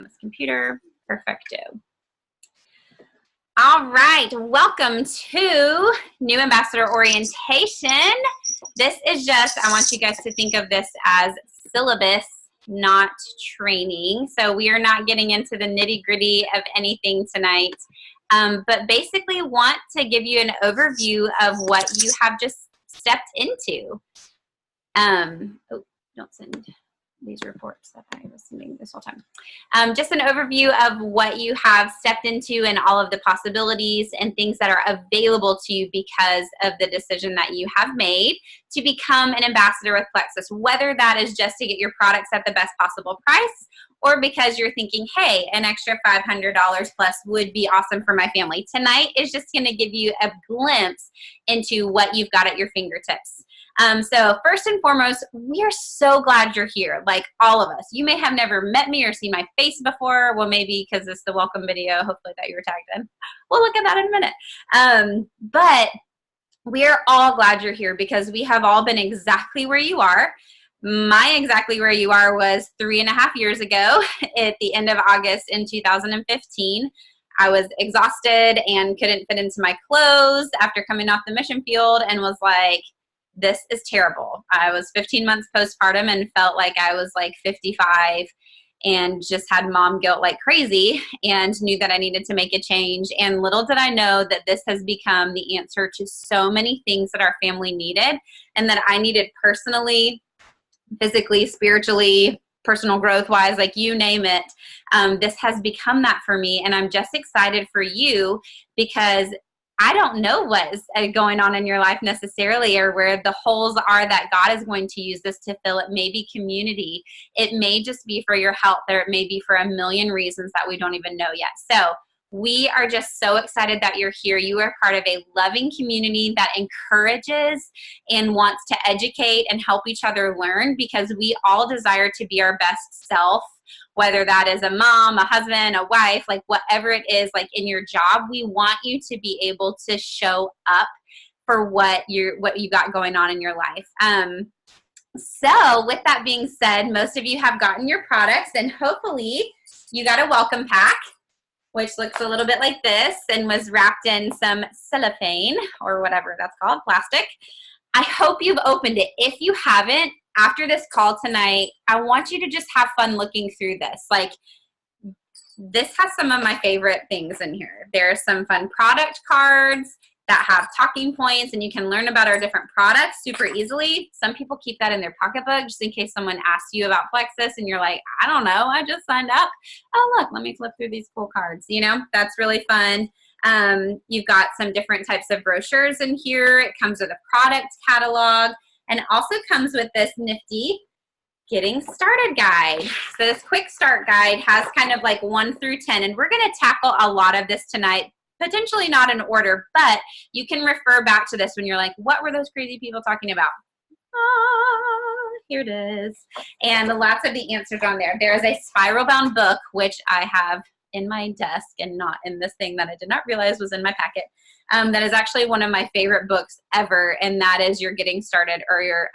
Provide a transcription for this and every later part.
on this computer. Perfecto. All right, welcome to New Ambassador Orientation. This is just, I want you guys to think of this as syllabus, not training. So we are not getting into the nitty-gritty of anything tonight, but basically want to give you an overview of what you have just stepped into. Oh, don't send these reports that I was sending this whole time. Just an overview of what you have stepped into and all of the possibilities and things that are available to you because of the decision that you have made to become an ambassador with Plexus, whether that is just to get your products at the best possible price or because you're thinking, hey, an extra $500 plus would be awesome for my family. Tonight is just going to give you a glimpse into what you've got at your fingertips. So first and foremost, we are so glad you're here, like all of us. You may have never met me or seen my face before. Well, maybe because it's the welcome video, hopefully that you were tagged in. We'll look at that in a minute. But we are all glad you're here because we have all been exactly where you are. My exactly where you are was 3.5 years ago at the end of August in 2015. I was exhausted and couldn't fit into my clothes after coming off the mission field and was like, this is terrible. I was 15 months postpartum and felt like I was like 55 and just had mom guilt like crazy and knew that I needed to make a change. And little did I know that this has become the answer to so many things that our family needed and that I needed personally, physically, spiritually, personal growth wise, like you name it. This has become that for me. And I'm just excited for you because I don't know what is going on in your life necessarily or where the holes are that God is going to use this to fill. It may be community. It may just be for your health, or it may be for a million reasons that we don't even know yet. So we are just so excited that you're here. You are part of a loving community that encourages and wants to educate and help each other learn because we all desire to be our best self. Whether that is a mom, a husband, a wife, like whatever it is, like in your job, we want you to be able to show up for what you got going on in your life. So with that being said, most of you have gotten your products and hopefully you got a welcome pack, which looks a little bit like this and was wrapped in some cellophane or whatever that's called, plastic. I hope you've opened it. If you haven't, after this call tonight, I want you to just have fun looking through this. Like, this has some of my favorite things in here. There are some fun product cards that have talking points, and you can learn about our different products super easily. Some people keep that in their pocketbook just in case someone asks you about Plexus, and you're like, I don't know, I just signed up. Oh, look, let me flip through these cool cards. You know, that's really fun. You've got some different types of brochures in here. It comes with a product catalog. And it also comes with this nifty getting started guide. So this quick start guide has kind of like 1 through 10, and we're going to tackle a lot of this tonight, potentially not in order, but you can refer back to this when you're like, what were those crazy people talking about? Here it is. And lots of the answers on there. There is a spiral bound book, which I have in my desk and not in this thing that I did not realize was in my packet. That is actually one of my favorite books ever, and that is your Getting Started or your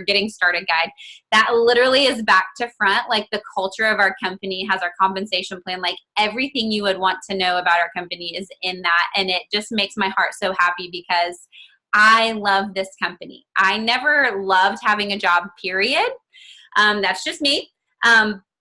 Getting Started guide. That literally is back to front, like the culture of our company has our compensation plan, like everything you would want to know about our company is in that, and it just makes my heart so happy because I love this company. I never loved having a job, period. That's just me.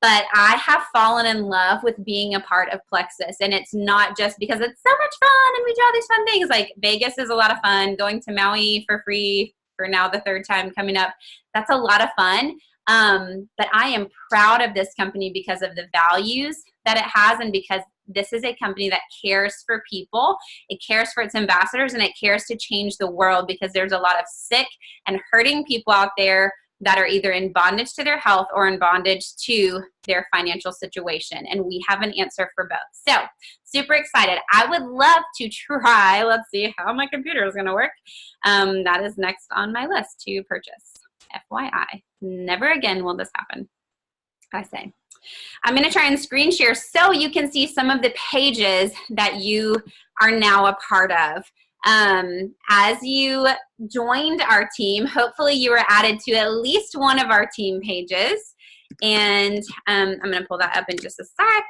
But I have fallen in love with being a part of Plexus. And it's not just because it's so much fun and we do all these fun things. Like Vegas is a lot of fun. Going to Maui for free for now the 3rd time coming up. That's a lot of fun. But I am proud of this company because of the values that it has and because this is a company that cares for people. It cares for its ambassadors and it cares to change the world because there's a lot of sick and hurting people out there that are either in bondage to their health or in bondage to their financial situation. And we have an answer for both. So super excited. I would love to try, let's see how my computer is going to work. That is next on my list to purchase. FYI, never again will this happen, I say. I'm going to try and screen share so you can see some of the pages that you are now a part of. As you joined our team, hopefully you were added to at least one of our team pages. And I'm going to pull that up in just a sec.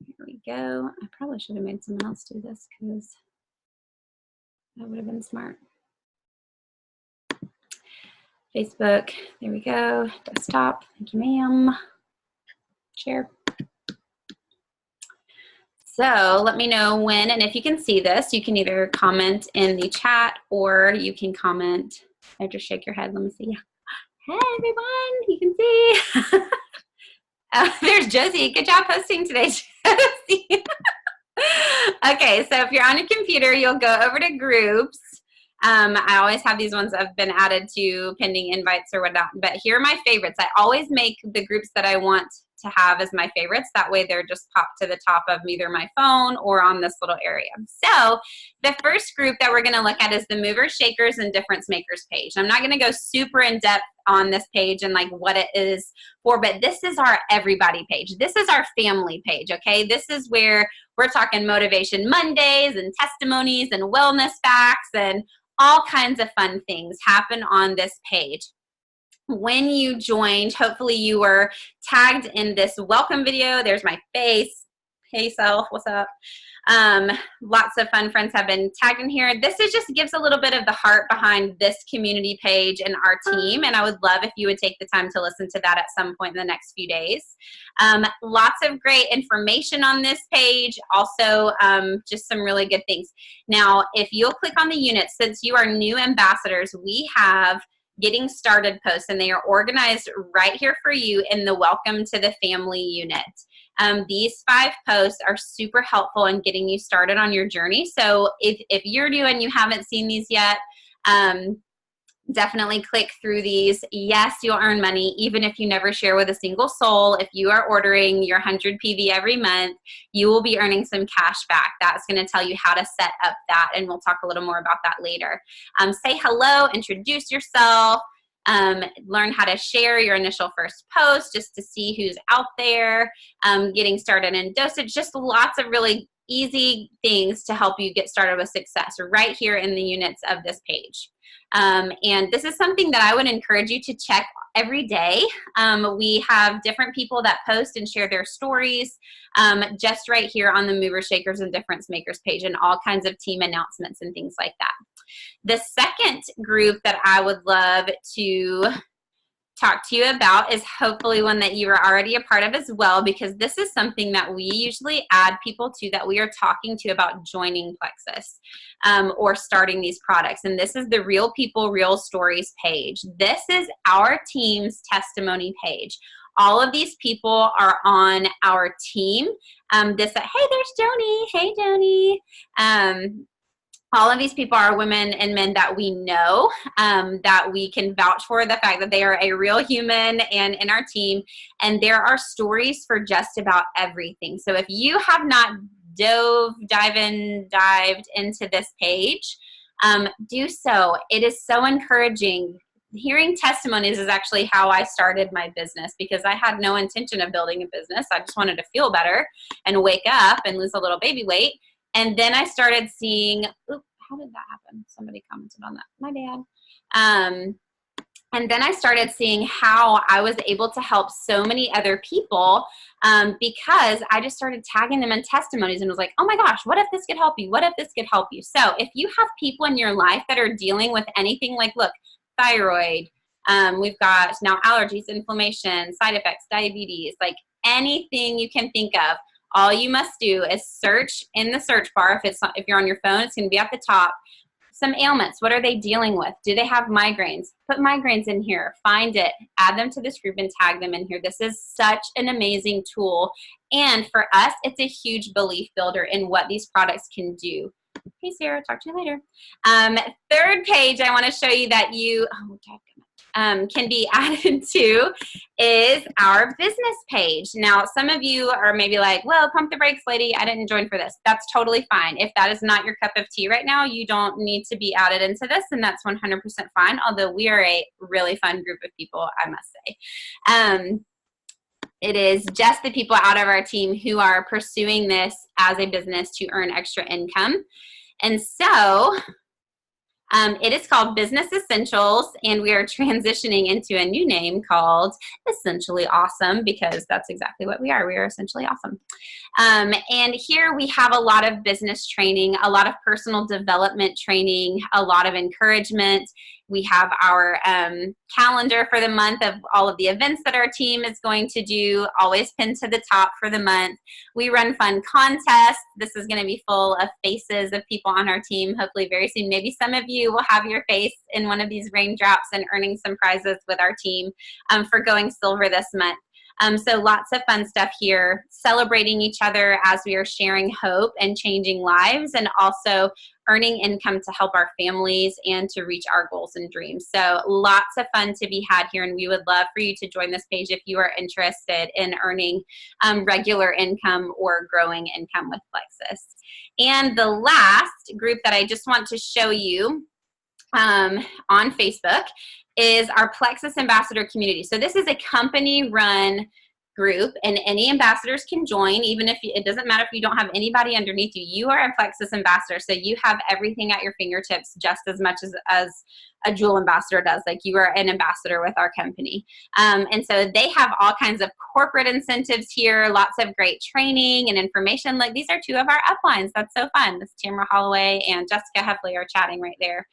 Here we go. I probably should have made someone else do this because that would have been smart. Facebook, there we go. Desktop, thank you, ma'am. Share. So let me know when and if you can see this. You can either comment in the chat or you can comment. I just shake your head. Let me see. Hey, everyone. You can see. There's Josie. Good job posting today, Josie. Okay, so if you're on a computer, you'll go over to groups. I always have these ones that have been added to pending invites or whatnot, but here are my favorites. I always make the groups that I want to have as my favorites. That way they're just popped to the top of either my phone or on this little area. So the first group that we're going to look at is the movers, shakers, and difference makers page. I'm not going to go super in depth on this page and like what it is for, but this is our everybody page. This is our family page, okay? This is where we're talking Motivation Mondays and testimonies and wellness facts and all kinds of fun things happen on this page. When you joined, hopefully you were tagged in this welcome video. There's my face. Hey, self, what's up? Lots of fun friends have been tagged in here. This is just gives a little bit of the heart behind this community page and our team, and I would love if you would take the time to listen to that at some point in the next few days. Lots of great information on this page. Also, just some really good things. Now, if you'll click on the units, since you are new ambassadors, we have getting started posts, and they are organized right here for you in the welcome to the family unit. These 5 posts are super helpful in getting you started on your journey. So if you're new and you haven't seen these yet, definitely click through these. Yes, you'll earn money even if you never share with a single soul. If you are ordering your 100 PV every month, you will be earning some cash back. That's going to tell you how to set up that, and we'll talk a little more about that later. Say hello, introduce yourself, learn how to share your initial first post just to see who's out there, getting started in dosage, just lots of really easy things to help you get started with success right here in the units of this page. And this is something that I would encourage you to check every day. We have different people that post and share their stories just right here on the Movers, Shakers, and Difference Makers page, and all kinds of team announcements and things like that. The second group that I would love to talk to you about is hopefully one that you are already a part of as well, because this is something that we usually add people to that we are talking to about joining Plexus or starting these products. And this is the Real People, Real Stories page. This is our team's testimony page. All of these people are on our team. Hey, there's Joni. Hey, Joni. All of these people are women and men that we know, that we can vouch for the fact that they are a real human and in our team. And there are stories for just about everything. So if you have not dived into this page, do so. It is so encouraging. Hearing testimonies is actually how I started my business, because I had no intention of building a business. I just wanted to feel better and wake up and lose a little baby weight. And then I started seeing, how did that happen? Somebody commented on that. My bad. And then I started seeing how I was able to help so many other people because I just started tagging them in testimonies and was like, oh my gosh, what if this could help you? What if this could help you? So if you have people in your life that are dealing with anything like, look, thyroid, we've got now allergies, inflammation, side effects, diabetes, like anything you can think of, all you must do is search in the search bar. If you're on your phone, it's going to be at the top. Some ailments. What are they dealing with? Do they have migraines? Put migraines in here. Find it. Add them to this group and tag them in here. This is such an amazing tool. And for us, it's a huge belief builder in what these products can do. Hey, Sarah. Talk to you later. Third page I want to show you that you can be added to is our business page. Now, some of you are maybe like, well, pump the brakes, lady. I didn't join for this. That's totally fine. If that is not your cup of tea right now, you don't need to be added into this, and that's 100% fine, although we are a really fun group of people, I must say. It is just the people out of our team who are pursuing this as a business to earn extra income. And so It is called Business Essentials, and we are transitioning into a new name called Essentially Awesome, because that's exactly what we are. We are essentially awesome. And here we have a lot of business training, a lot of personal development training, a lot of encouragement. We have our calendar for the month of all of the events that our team is going to do, always pinned to the top for the month. We run fun contests. This is going to be full of faces of people on our team, hopefully very soon. Maybe some of you will have your face in one of these raindrops and earning some prizes with our team for going silver this month. So lots of fun stuff here, celebrating each other as we are sharing hope and changing lives, and also earning income to help our families and to reach our goals and dreams. So lots of fun to be had here, and we would love for you to join this page if you are interested in earning regular income or growing income with Plexus. And the last group that I just want to show you on Facebook is our Plexus Ambassador community. So this is a company-run group, and any ambassadors can join, even if it doesn't matter if you don't have anybody underneath you. You are a Plexus ambassador, so you have everything at your fingertips just as much as a Jewel ambassador does. Like, you are an ambassador with our company. And so they have all kinds of corporate incentives here, lots of great training and information. Like, these are two of our uplines. That's so fun. This Tamara Holloway and Jessica Heffley are chatting right there.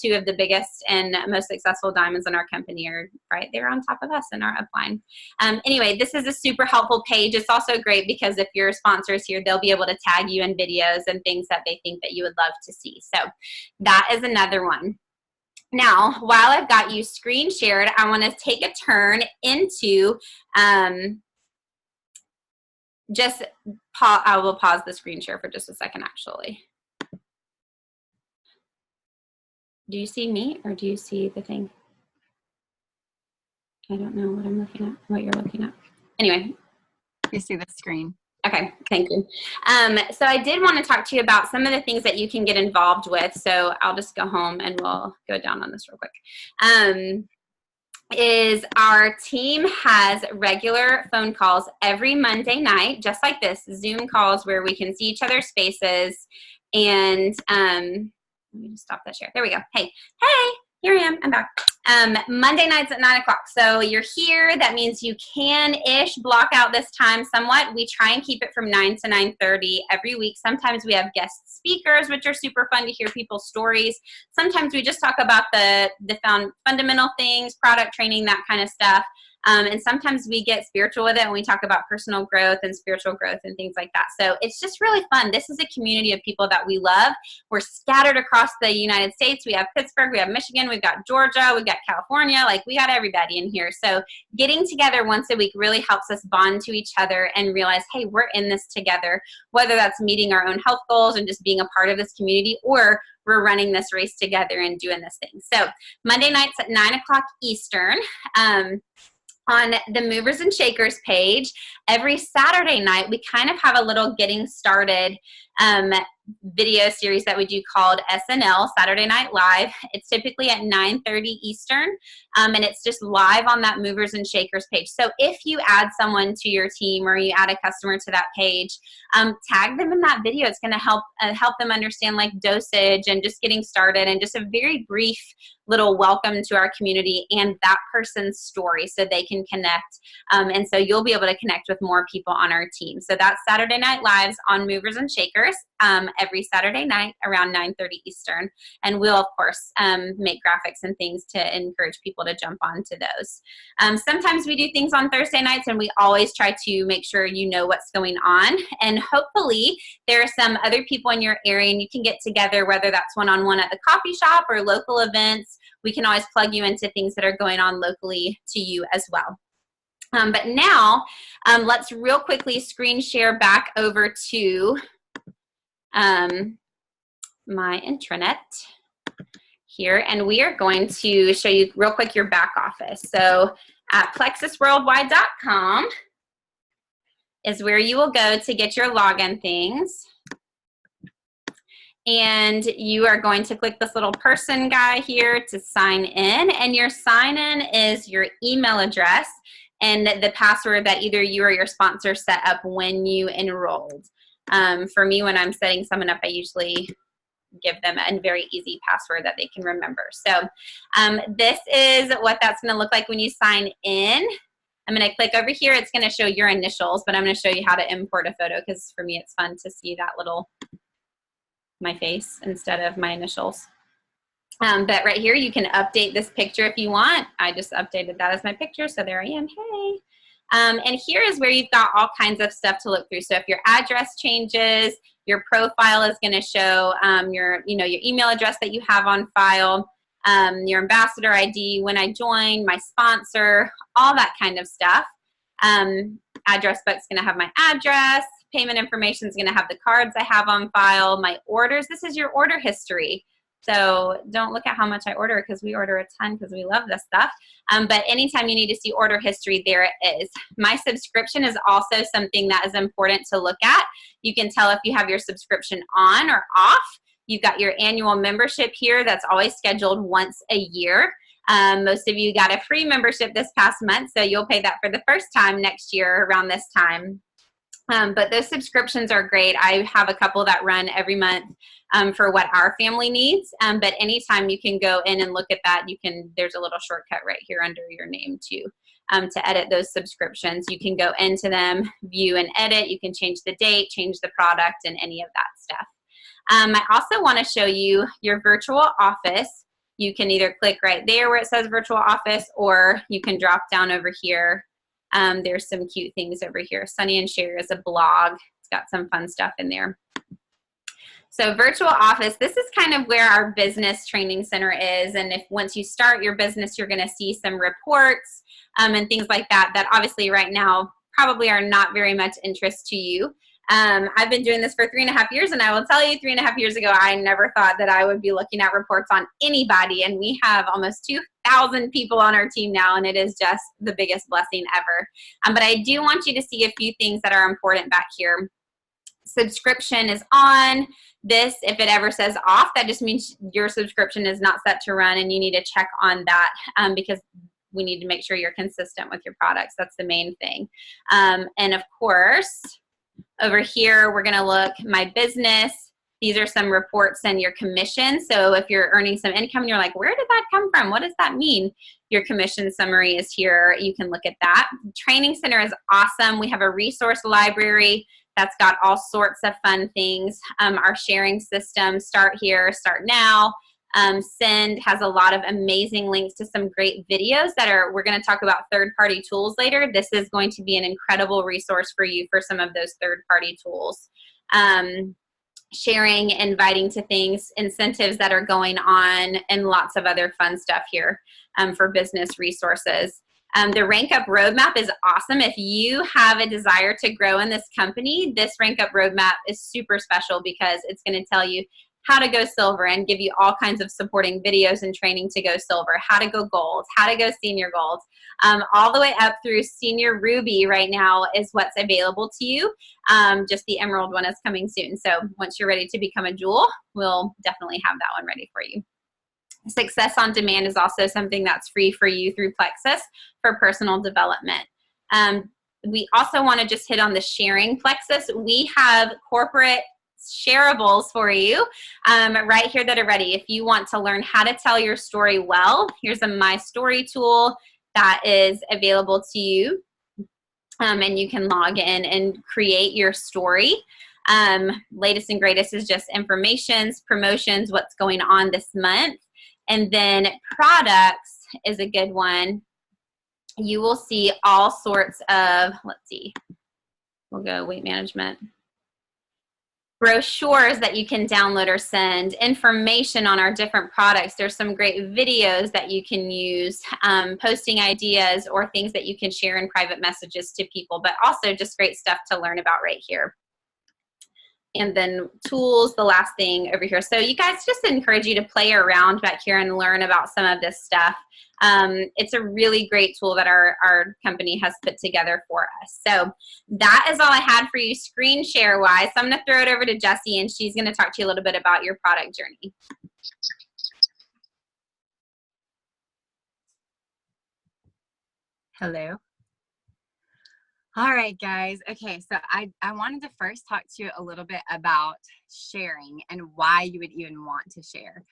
Two of the biggest and most successful diamonds in our company are right there on top of us in our upline. Anyway, this is a super helpful page. It's also great because if your sponsors here, they'll be able to tag you in videos and things that they think that you would love to see. So that is another one. Now, while I've got you screen shared, I want to take a turn into I will pause the screen share for just a second, actually. Do you see me or do you see the thing? I don't know what I'm looking at, what you're looking at. Anyway. You see the screen. Okay, thank you. So I did want to talk to you about some of the things that you can get involved with. So I'll just go home and we'll go down on this real quick. Is our team has regular phone calls every Monday night, just like this, Zoom calls where we can see each other's faces. And let me just stop that share. There we go. Hey, here I am. I'm back. Monday nights at 9 o'clock. So you're here. That means you can-ish block out this time somewhat. We try and keep it from 9 to 9:30 every week. Sometimes we have guest speakers, which are super fun to hear people's stories. Sometimes we just talk about the fundamental things, product training, that kind of stuff. And sometimes we get spiritual with it when we talk about personal growth and spiritual growth and things like that. So it's just really fun. This is a community of people that we love. We're scattered across the United States. We have Pittsburgh, we have Michigan, we've got Georgia, we've got California. Like, we got everybody in here. So getting together once a week really helps us bond to each other and realize, hey, we're in this together, whether that's meeting our own health goals and just being a part of this community, or we're running this race together and doing this thing. So Monday nights at 9 o'clock Eastern. On the Movers and Shakers page, every Saturday night, we kind of have a little getting started video series that we do called SNL, Saturday Night Live. It's typically at 9:30 Eastern, and it's just live on that Movers and Shakers page. So if you add someone to your team or you add a customer to that page, tag them in that video. It's going to help them understand, like, dosage and just getting started, and just a very brief little welcome to our community and that person's story so they can connect. And so you'll be able to connect with more people on our team. So that's Saturday Night Lives on Movers and Shakers every Saturday night around 9:30 Eastern. And we'll, of course, make graphics and things to encourage people to jump onto those. Sometimes we do things on Thursday nights, and we always try to make sure you know what's going on. And hopefully there are some other people in your area and you can get together, whether that's one-on-one at the coffee shop or local events. We can always plug you into things that are going on locally to you as well. But now let's real quickly screen share back over to my intranet here, and we are going to show you real quick your back office. So at plexusworldwide.com is where you will go to get your login things. And you are going to click this little person guy here to sign in, and your sign in is your email address and the password that either you or your sponsor set up when you enrolled. For me, when I'm setting someone up, I usually give them a very easy password that they can remember. So this is what that's going to look like when you sign in. I'm going to click over here. It's going to show your initials, but I'm going to show you how to import a photo because for me it's fun to see that little, my face instead of my initials. But right here, you can update this picture if you want. I just updated that as my picture, so there I am. Hey. And here is where you've got all kinds of stuff to look through. So if your address changes, your profile is going to show your email address that you have on file, your ambassador ID, when I joined, my sponsor, all that kind of stuff. Address book's going to have my address. Payment information is going to have the cards I have on file. My orders, this is your order history. So don't look at how much I order because we order a ton because we love this stuff. But anytime you need to see order history, there it is. My subscription is also something that is important to look at. You can tell if you have your subscription on or off. You've got your annual membership here that's always scheduled once a year. Most of you got a free membership this past month, so you'll pay that for the first time next year around this time. But those subscriptions are great. I have a couple that run every month for what our family needs. But anytime you can go in and look at that, there's a little shortcut right here under your name too. To edit those subscriptions. You can go into them, view and edit. You can change the date, change the product, and any of that stuff. I also want to show you your virtual office. You can either click right there where it says virtual office, or you can drop down over here. There's some cute things over here. Sunny and Share is a blog. It's got some fun stuff in there. So virtual office, this is kind of where our business training center is. And if once you start your business, you're going to see some reports and things like that, that obviously right now probably are not very much interest to you. I've been doing this for 3.5 years, and I will tell you 3.5 years ago, I never thought that I would be looking at reports on anybody. And we have almost 2,000 people on our team now, and it is just the biggest blessing ever. But I do want you to see a few things that are important back here. Subscription is on. This, if it ever says off, that just means your subscription is not set to run, and you need to check on that because we need to make sure you're consistent with your products. That's the main thing. And of course, over here, we're going to look my business. These are some reports and your commission. So if you're earning some income and you're like, where did that come from? What does that mean? Your commission summary is here. You can look at that. Training Center is awesome. We have a resource library that's got all sorts of fun things. Our sharing system, Start Here, Start Now. Send has a lot of amazing links to some great videos we're going to talk about third-party tools later. This is going to be an incredible resource for you for some of those third-party tools. Sharing, inviting to things, incentives that are going on, and lots of other fun stuff here for business resources. The Rank Up Roadmap is awesome. If you have a desire to grow in this company, this Rank Up Roadmap is super special because it's going to tell you how to go silver and give you all kinds of supporting videos and training to go silver, how to go gold, how to go senior gold, all the way up through senior ruby right now is what's available to you. Just the emerald one is coming soon. So once you're ready to become a jewel, we'll definitely have that one ready for you. Success on Demand is also something that's free for you through Plexus for personal development. We also want to just hit on the sharing Plexus. We have corporate shareables for you right here that are ready. If you want to learn how to tell your story well, here's a My Story tool that is available to you. And you can log in and create your story. Latest and greatest is just informations, promotions, what's going on this month. And then products is a good one. You will see all sorts of, let's see, we'll go weight management. Brochures that you can download or send, information on our different products. There's some great videos that you can use, posting ideas or things that you can share in private messages to people, but also just great stuff to learn about right here. And then tools, the last thing over here. So you guys, just encourage you to play around back here and learn about some of this stuff. It's a really great tool that our company has put together for us. So that is all I had for you screen share wise. So I'm going to throw it over to Jessie, and she's going to talk to you a little bit about your product journey. Hello. All right, guys. Okay, so I wanted to first talk to you a little bit about sharing and why you would even want to share.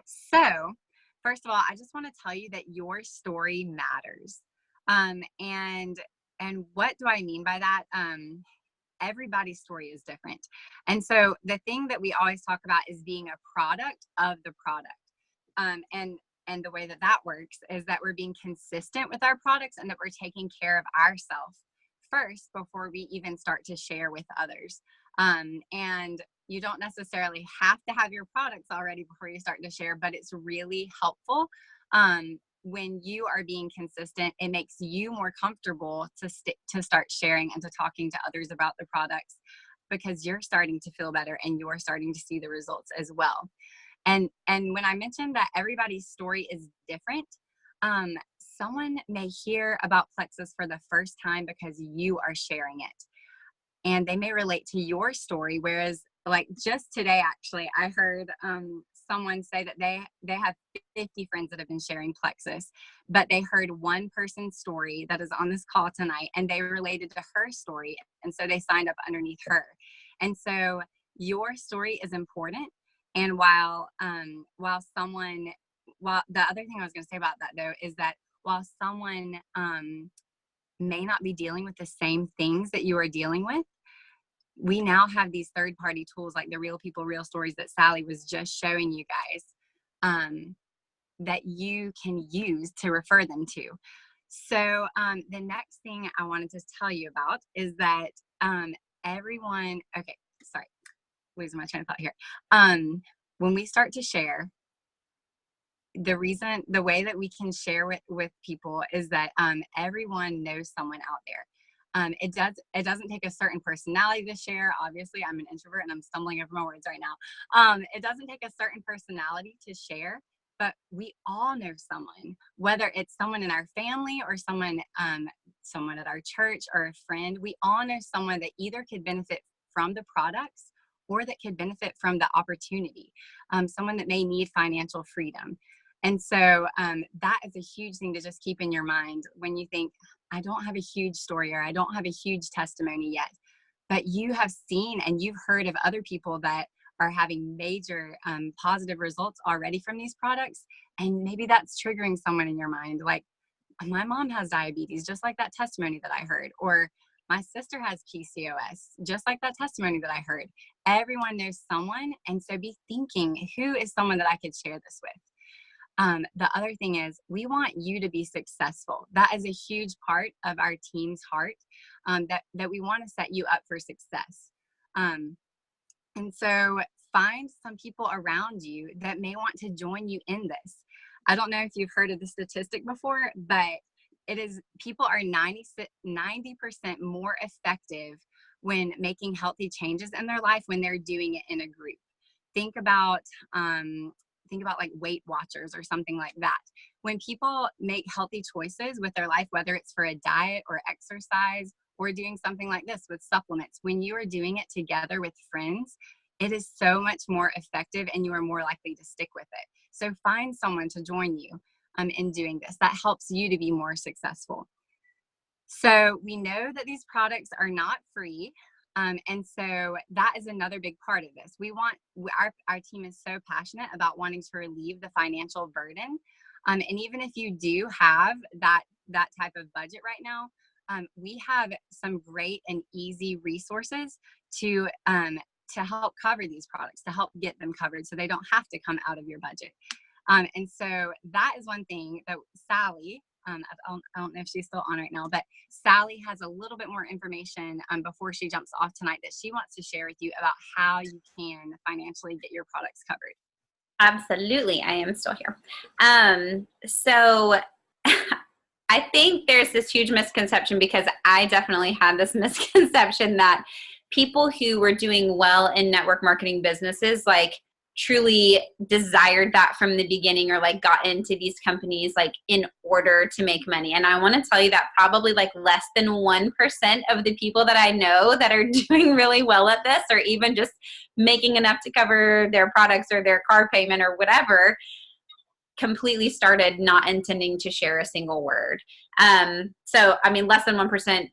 So first of all, I just want to tell you that your story matters. And what do I mean by that? Everybody's story is different. And so the thing that we always talk about is being a product of the product. And the way that that works is that we're being consistent with our products and that we're taking care of ourselves first before we even start to share with others. And you don't necessarily have to have your products already before you start to share, but it's really helpful. When you are being consistent, it makes you more comfortable to start sharing and to talking to others about the products, because you're starting to feel better and you're starting to see the results as well. And when I mentioned that everybody's story is different, someone may hear about Plexus for the first time because you are sharing it, and they may relate to your story. Whereas, like just today, actually, I heard someone say that they have 50 friends that have been sharing Plexus, but they heard one person's story that is on this call tonight, and they related to her story, and so they signed up underneath her. And so your story is important. And while the other thing I was going to say about that though is that while someone may not be dealing with the same things that you are dealing with, we now have these third-party tools like the Real People, Real Stories that Sally was just showing you guys, that you can use to refer them to. So the next thing I wanted to tell you about is that everyone, okay, sorry, losing my train of thought here. When we start to share, the way that we can share with people is that everyone knows someone out there. It doesn't take a certain personality to share. Obviously, I'm an introvert and I'm stumbling over my words right now. It doesn't take a certain personality to share, but we all know someone, whether it's someone in our family or someone at our church or a friend. We all know someone that either could benefit from the products or that could benefit from the opportunity, someone that may need financial freedom. And so that is a huge thing to just keep in your mind when you think, I don't have a huge story or I don't have a huge testimony yet, but you have seen and you've heard of other people that are having major positive results already from these products. And maybe that's triggering someone in your mind, like, my mom has diabetes, just like that testimony that I heard, or my sister has PCOS, just like that testimony that I heard. Everyone knows someone. And so be thinking, who is someone that I could share this with? The other thing is we want you to be successful. That is a huge part of our team's heart, that we want to set you up for success. And so find some people around you that may want to join you in this. I don't know if you've heard of the statistic before, but people are 90% more effective when making healthy changes in their life when they're doing it in a group. Think about like Weight Watchers or something like that. When people make healthy choices with their life, whether it's for a diet or exercise or doing something like this with supplements, when you are doing it together with friends, it is so much more effective and you are more likely to stick with it. So find someone to join you in doing this. That helps you to be more successful. So we know that these products are not free. And so that is another big part of this. Our team is so passionate about wanting to relieve the financial burden. And even if you do have that type of budget right now, we have some great and easy resources to help cover these products, to help get them covered so they don't have to come out of your budget. And so that is one thing that Sally, I don't know if she's still on right now, but Sally has a little bit more information before she jumps off tonight that she wants to share with you about how you can financially get your products covered. Absolutely. I am still here. So I think there's this huge misconception, because I definitely had this misconception that people who were doing well in network marketing businesses, like, truly desired that from the beginning, or like got into these companies like in order to make money. And I want to tell you that probably like less than 1% of the people that I know that are doing really well at this, or even just making enough to cover their products or their car payment or whatever, completely started not intending to share a single word. So, I mean, less than 1%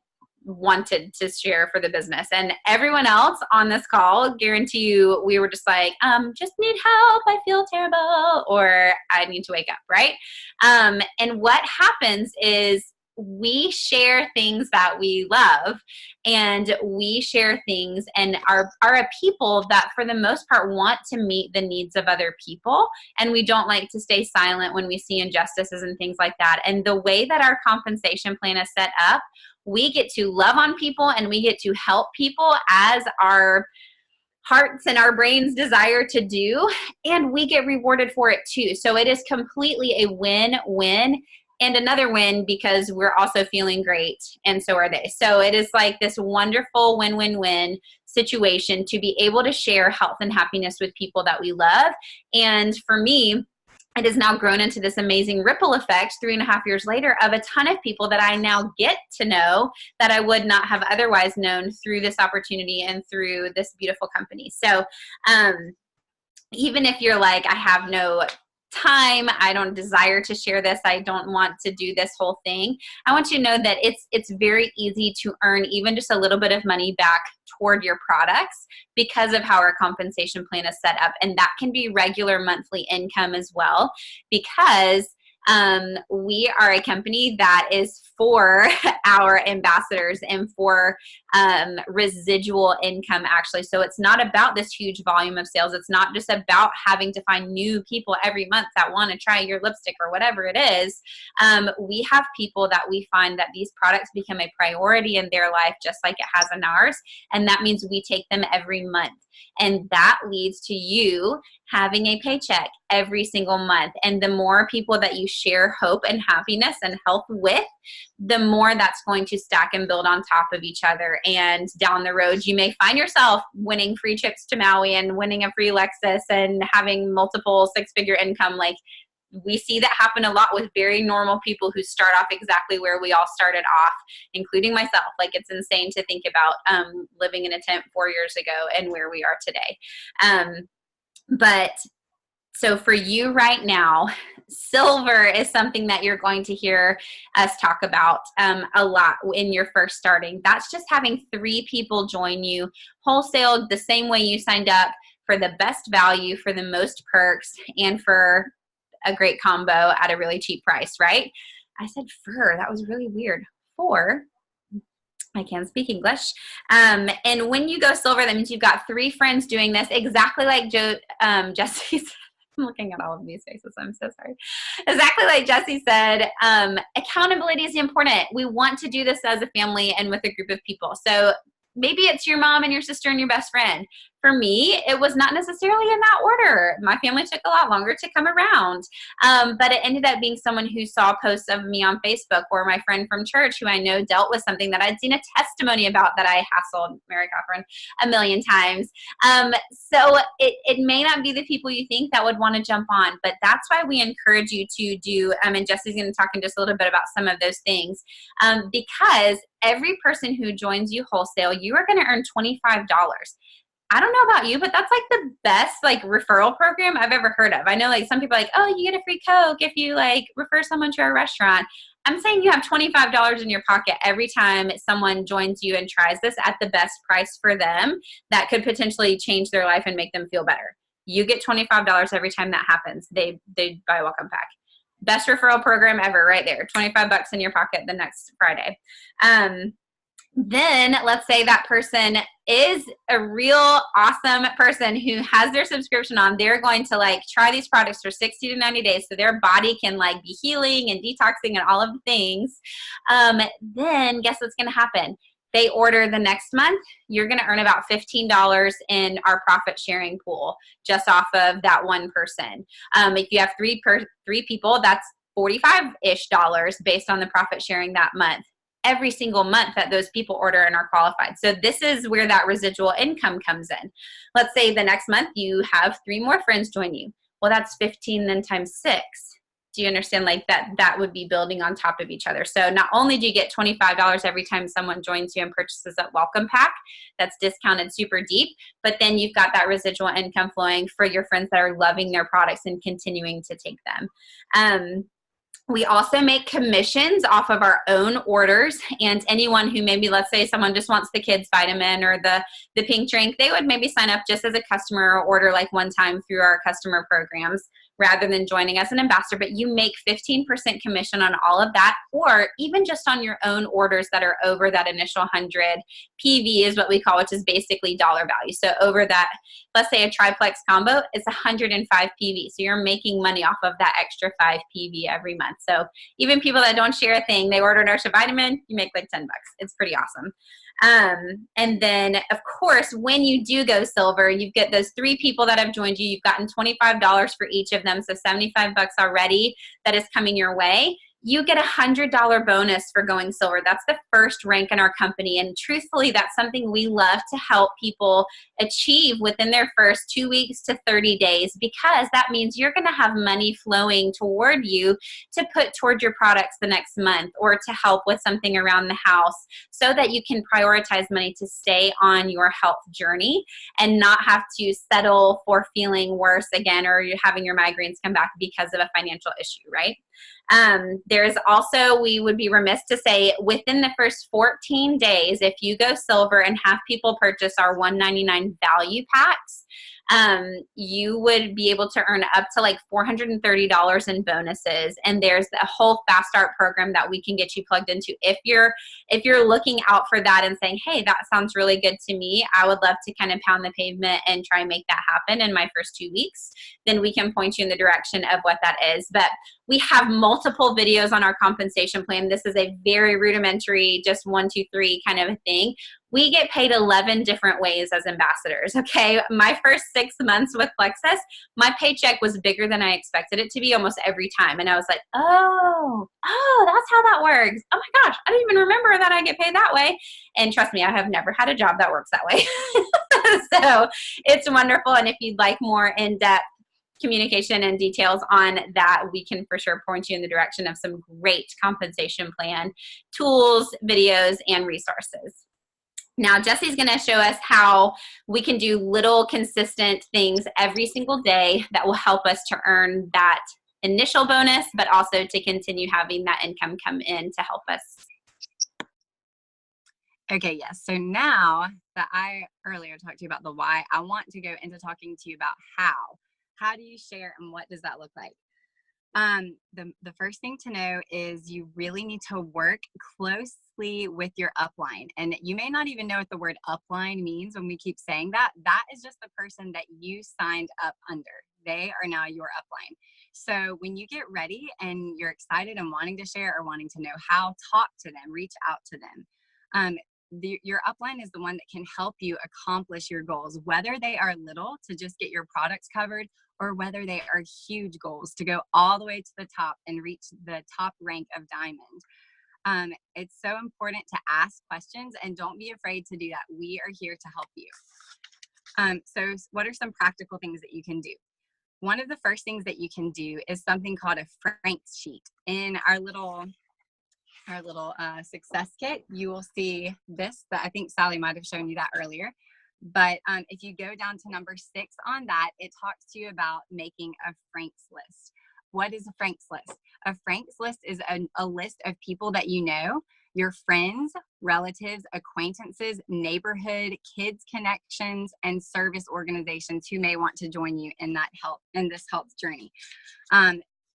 wanted to share for the business, and everyone else on this call, guarantee you, we were just like, just need help, I feel terrible, or I need to wake up, right? And what happens is we share things that we love, and we share things and are a people that for the most part want to meet the needs of other people, and we don't like to stay silent when we see injustices and things like that. And the way that our compensation plan is set up, we get to love on people and we get to help people as our hearts and our brains desire to do, and we get rewarded for it too. So it is completely a win-win, and another win because we're also feeling great, and so are they. So it is like this wonderful win-win-win situation to be able to share health and happiness with people that we love. And for me, it has now grown into this amazing ripple effect 3.5 years later of a ton of people that I now get to know that I would not have otherwise known through this opportunity and through this beautiful company. So even if you're like, I have no time, I don't desire to share this, I don't want to do this whole thing, I want you to know that it's very easy to earn even just a little bit of money back toward your products because of how our compensation plan is set up. And that can be regular monthly income as well, because we are a company that is for our ambassadors and for residual income, actually. So it's not about this huge volume of sales. It's not just about having to find new people every month that want to try your lipstick or whatever it is. We have people that we find that these products become a priority in their life, just like it has in ours. And that means we take them every month. And that leads to you having a paycheck every single month. And the more people that you share hope and happiness and health with, the more that's going to stack and build on top of each other. And down the road, you may find yourself winning free trips to Maui and winning a free Lexus and having multiple six-figure income. Like, we see that happen a lot with very normal people who start off exactly where we all started off, including myself. Like, it's insane to think about living in a tent 4 years ago and where we are today. But so for you right now, silver is something that you're going to hear us talk about a lot in your first starting. That's just having 3 people join you wholesale the same way you signed up, for the best value, for the most perks, and for a great combo at a really cheap price, right? I said fur. That was really weird. For, I can't speak English. And when you go silver, that means you've got 3 friends doing this exactly like Jesse said. I'm looking at all of these faces. I'm so sorry. Exactly like Jesse said, accountability is important. We want to do this as a family and with a group of people. So maybe it's your mom and your sister and your best friend. For me, it was not necessarily in that order. My family took a lot longer to come around. But it ended up being someone who saw posts of me on Facebook, or my friend from church who I know dealt with something that I'd seen a testimony about that I hassled Mary Catherine a million times. So it may not be the people you think that would want to jump on, but that's why we encourage you to do, and Jesse's going to talk in just a little bit about some of those things, because every person who joins you wholesale, you are going to earn $25. I don't know about you, but that's like the best like referral program I've ever heard of. I know like some people are like, oh, you get a free Coke if you like refer someone to our restaurant. I'm saying you have $25 in your pocket every time someone joins you and tries this at the best price for them that could potentially change their life and make them feel better. You get $25 every time that happens. They buy a welcome pack. Best referral program ever right there. $25 in your pocket the next Friday. Then let's say that person is a real awesome person who has their subscription on. They're going to like try these products for 60 to 90 days so their body can like be healing and detoxing and all of the things. Then guess what's going to happen? They order the next month, you're going to earn about $15 in our profit sharing pool just off of that one person. If you have three people, that's $45-ish based on the profit sharing that month. Every single month that those people order and are qualified. So this is where that residual income comes in. Let's say the next month you have 3 more friends join you. Well, that's 15 then times 6, Do you understand? Like that would be building on top of each other. So not only do you get $25 every time someone joins you and purchases that welcome pack that's discounted super deep, but then you've got that residual income flowing for your friends that are loving their products and continuing to take them. We also make commissions off of our own orders, and anyone who maybe, let's say someone just wants the kids vitamin or the pink drink, they would maybe sign up just as a customer or order like one time through our customer programs rather than joining as an ambassador. But you make 15% commission on all of that, or even just on your own orders that are over that initial 100 PV is what we call, which is basically dollar value. So over that, let's say a triplex combo, it's 105 PV. So you're making money off of that extra 5 PV every month. So even people that don't share a thing, they order Nurse Vitamin, you make like $10. It's pretty awesome. And then of course, when you do go silver, you get those 3 people that have joined you, you've gotten $25 for each of them. So 75 bucks already that is coming your way. You get $100 bonus for going silver. That's the first rank in our company. And truthfully, that's something we love to help people achieve within their first 2 weeks to 30 days, because that means you're going to have money flowing toward you to put toward your products the next month or to help with something around the house, so that you can prioritize money to stay on your health journey and not have to settle for feeling worse again, or you're having your migraines come back because of a financial issue, right? There's also, we would be remiss to say, within the first 14 days, if you go silver and have people purchase our $199 value packs, you would be able to earn up to like $430 in bonuses. And there's a whole fast start program that we can get you plugged into. If you're looking out for that and saying, hey, that sounds really good to me, I would love to kind of pound the pavement and try and make that happen in my first 2 weeks, then we can point you in the direction of what that is. But we have multiple videos on our compensation plan. This is a very rudimentary, just 1, 2, 3 kind of a thing. We get paid 11 different ways as ambassadors, okay? My first 6 months with Plexus, my paycheck was bigger than I expected it to be almost every time. And I was like, oh, that's how that works. Oh my gosh, I didn't even remember that I get paid that way. And trust me, I have never had a job that works that way. So it's wonderful. And if you'd like more in-depth communication and details on that, we can for sure point you in the direction of some great compensation plan tools, videos, and resources. Now, Jesse's going to show us how we can do little consistent things every single day that will help us to earn that initial bonus, but also to continue having that income come in to help us. Okay, yes. So now that I earlier talked to you about the why, I want to go into talking to you about how. How do you share, and what does that look like? The first thing to know is you really need to work closely with your upline. And you may not even know what the word upline means when we keep saying that. That is just the person that you signed up under. They are now your upline. So when you get ready and you're excited and wanting to share or wanting to know how, talk to them, reach out to them. Your upline is the one that can help you accomplish your goals, whether they are little to just get your products covered, or whether they are huge goals to go all the way to the top and reach the top rank of diamond. It's so important to ask questions, and don't be afraid to do that. We are here to help you. So what are some practical things that you can do? One of the first things that you can do is something called a Frank's sheet. In our little success kit, you will see this, that I think Sally might have shown you that earlier. But if you go down to number 6 on that, it talks to you about making a Frank's list. What is a Frank's list? A Frank's list is a list of people that you know, your friends, relatives, acquaintances, neighborhood, kids connections, and service organizations who may want to join you in this health journey.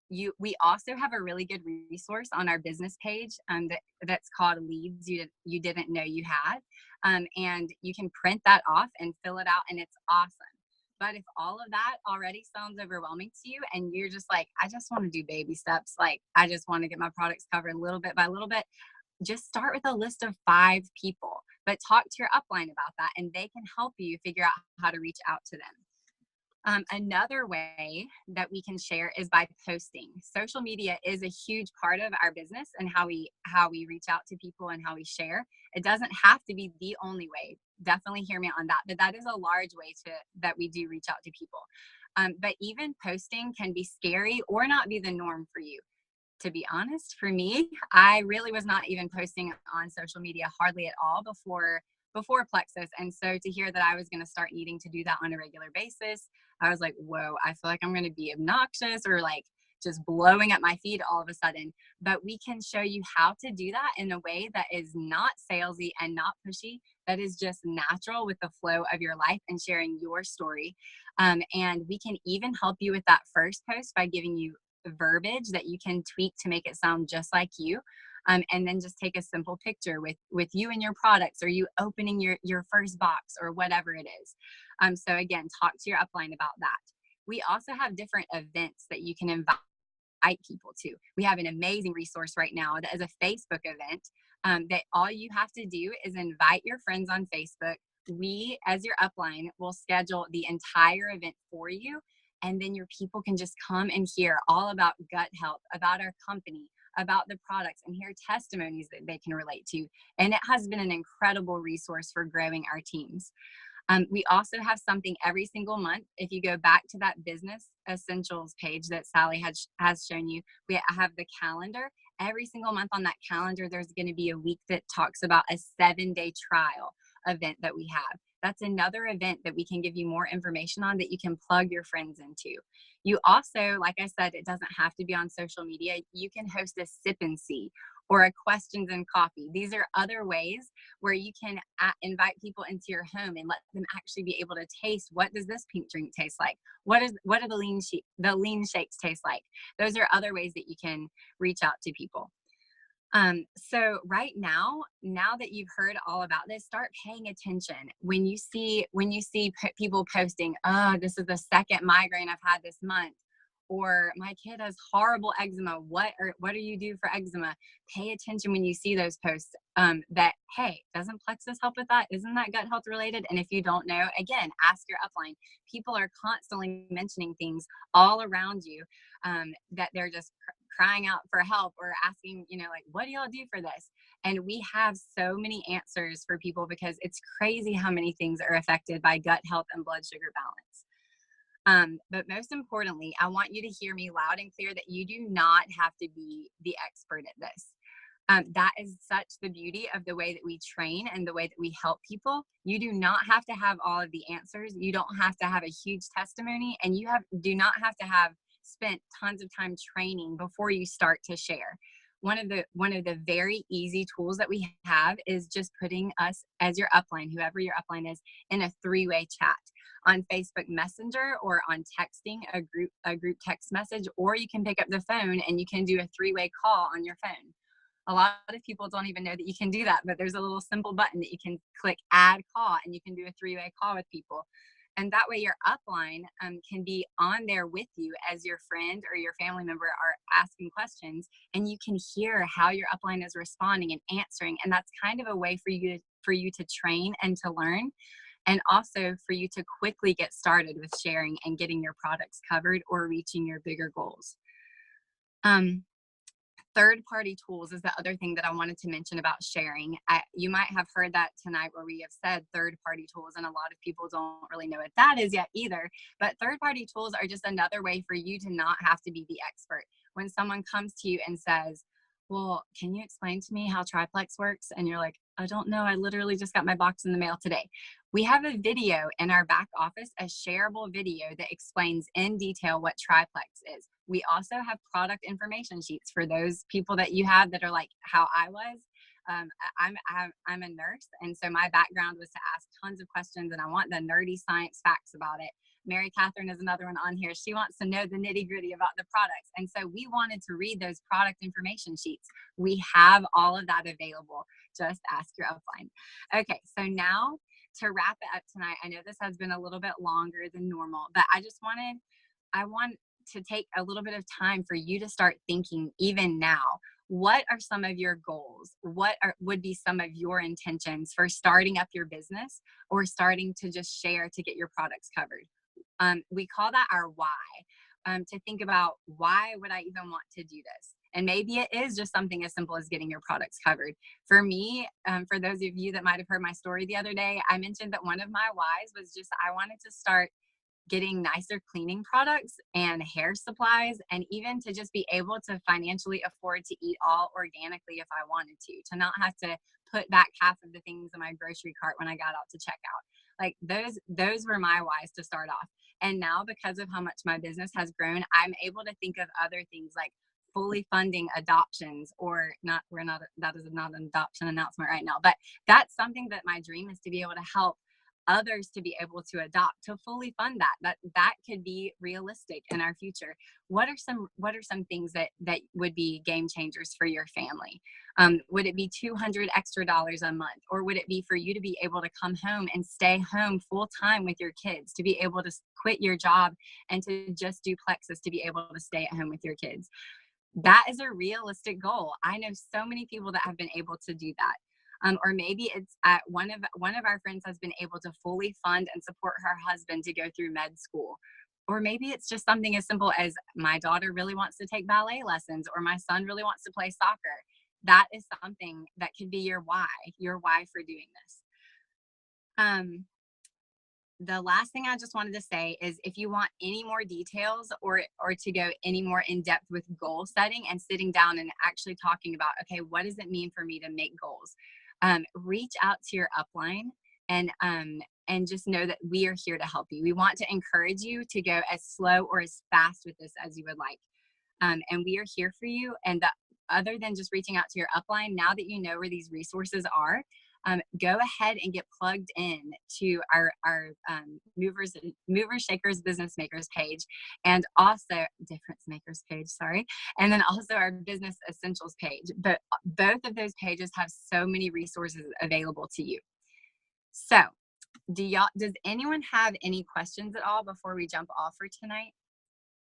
We also have a really good resource on our business page that's called Leads You Didn't Know You Had. And you can print that off and fill it out, and it's awesome. But if all of that already sounds overwhelming to you and you're just like, I just want to do baby steps, like I just want to get my products covered little bit by little bit, just start with a list of 5 people, but talk to your upline about that, and they can help you figure out how to reach out to them. Another way that we can share is by posting. Social media is a huge part of our business and how we reach out to people and how we share. It doesn't have to be the only way. Definitely hear me on that, but that is a large way that we do reach out to people. But even posting can be scary or not be the norm for you. To be honest, for me, I really was not even posting on social media hardly at all before Plexus. And so to hear that I was going to start needing to do that on a regular basis, I was like, whoa, I feel like I'm going to be obnoxious or like just blowing up my feed all of a sudden. But we can show you how to do that in a way that is not salesy and not pushy, that is just natural with the flow of your life and sharing your story. And we can even help you with that first post by giving you verbiage that you can tweak to make it sound just like you. And then just take a simple picture with you and your products, or you opening your first box, or whatever it is. So again, talk to your upline about that. We also have different events that you can invite people to. We have an amazing resource right now that is a Facebook event, that all you have to do is invite your friends on Facebook. We, as your upline, will schedule the entire event for you. And then your people can just come and hear all about gut health, about our company, about the products, and hear testimonies that they can relate to. And it has been an incredible resource for growing our teams. We also have something every single month. If you go back to that business essentials page that Sally has shown you, we have the calendar. Every single month on that calendar, there's going to be a week that talks about a 7-day trial event that we have. That's another event that we can give you more information on that you can plug your friends into. You also, like I said, it doesn't have to be on social media. You can host a sip and see or a questions and coffee. These are other ways where you can invite people into your home and let them actually be able to taste, what does this pink drink taste like? What are the lean shakes taste like? Those are other ways that you can reach out to people. So right now that you've heard all about this, start paying attention. When you see people posting, oh, this is the second migraine I've had this month, or my kid has horrible eczema. What do you do for eczema? Pay attention when you see those posts, that, hey, doesn't Plexus help with that? Isn't that gut health related? And if you don't know, again, ask your upline. People are constantly mentioning things all around you, that they're just crying out for help or asking, like, what do y'all do for this? And we have so many answers for people, because it's crazy how many things are affected by gut health and blood sugar balance. But most importantly, I want you to hear me loud and clear that you do not have to be the expert at this. That is such the beauty of the way that we train and the way that we help people. You do not have to have all of the answers. You don't have to have a huge testimony, and you do not have to have spent tons of time training before you start to share. One of the very easy tools that we have is just putting us as your upline, whoever your upline is, in a 3-way chat on Facebook Messenger or on texting a group text message, or you can pick up the phone and you can do a 3-way call on your phone. A lot of people don't even know that you can do that, but there's a little simple button that you can click add call, and you can do a 3-way call with people. And that way your upline can be on there with you as your friend or your family member are asking questions, and you can hear how your upline is responding and answering. And that's kind of a way for you to train and to learn, and also for you to quickly get started with sharing and getting your products covered or reaching your bigger goals. Third-party tools is the other thing that I wanted to mention about sharing. You might have heard that tonight where we have said third-party tools, and a lot of people don't really know what that is yet either. But third-party tools are just another way for you to not have to be the expert. When someone comes to you and says, well, can you explain to me how Triplex works? And you're like, I don't know. I literally just got my box in the mail today. We have a video in our back office, a shareable video that explains in detail what Triplex is. We also have product information sheets for those people that you have that are like how I was. I'm a nurse, and so my background was to ask tons of questions, and I want the nerdy science facts about it. Mary Catherine is another one on here. She wants to know the nitty gritty about the products. And so we wanted to read those product information sheets. We have all of that available. Just ask your upline. Okay, so now to wrap it up tonight, I know this has been a little bit longer than normal, but I want to take a little bit of time for you to start thinking even now. What are some of your goals? What would be some of your intentions for starting up your business or starting to just share to get your products covered? We call that our why, to think about, why would I even want to do this? And maybe it is just something as simple as getting your products covered. For me, for those of you that might have heard my story the other day, I mentioned that one of my whys was just I wanted to start getting nicer cleaning products and hair supplies, and even to just be able to financially afford to eat all organically if I wanted to not have to put back half of the things in my grocery cart when I got out to check out. Like those were my whys to start off. And now, because of how much my business has grown, I'm able to think of other things like fully funding adoptions, or not, that is not an adoption announcement right now, but that's something that my dream is, to be able to help others to be able to adopt, to fully fund that could be realistic in our future. What are some things that would be game changers for your family? Would it be $200 extra a month, or would it be for you to be able to come home and stay home full time with your kids, to be able to quit your job and to just do Plexus, to be able to stay at home with your kids? That is a realistic goal. I know so many people that have been able to do that. Or maybe it's one of our friends has been able to fully fund and support her husband to go through med school. Or maybe it's just something as simple as, my daughter really wants to take ballet lessons, or my son really wants to play soccer. That is something that could be your why for doing this. The last thing I just wanted to say is, if you want any more details, or to go any more in depth with goal setting and sitting down and actually talking about, okay, what does it mean for me to make goals? Reach out to your upline, and just know that we are here to help you. We want to encourage you to go as slow or as fast with this as you would like. And we are here for you. And other than just reaching out to your upline, now that you know where these resources are, go ahead and get plugged in to our movers shakers business makers page, and also difference makers page, sorry, and then also our business essentials page. But both of those pages have so many resources available to you. So does anyone have any questions at all before we jump off for tonight?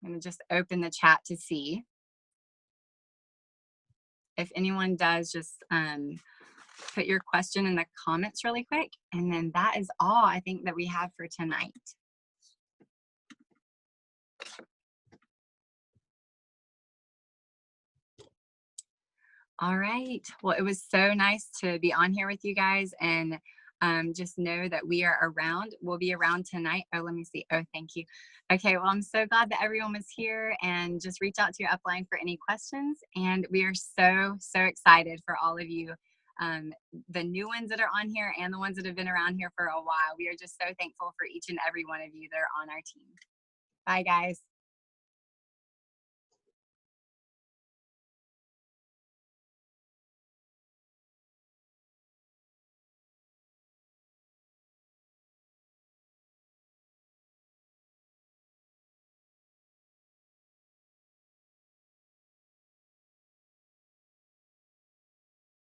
I'm going to just open the chat to see if anyone does. Just put your question in the comments really quick, and then that is all I think that we have for tonight. All right. Well, it was so nice to be on here with you guys, and just know that we are around. We'll be around tonight. Oh, let me see. Oh, thank you. Okay. Well, I'm so glad that everyone was here, and just reach out to your upline for any questions. And we are so excited for all of you, the new ones that are on here and the ones that have been around here for a while. We are just so thankful for each and every one of you that are on our team. Bye, guys.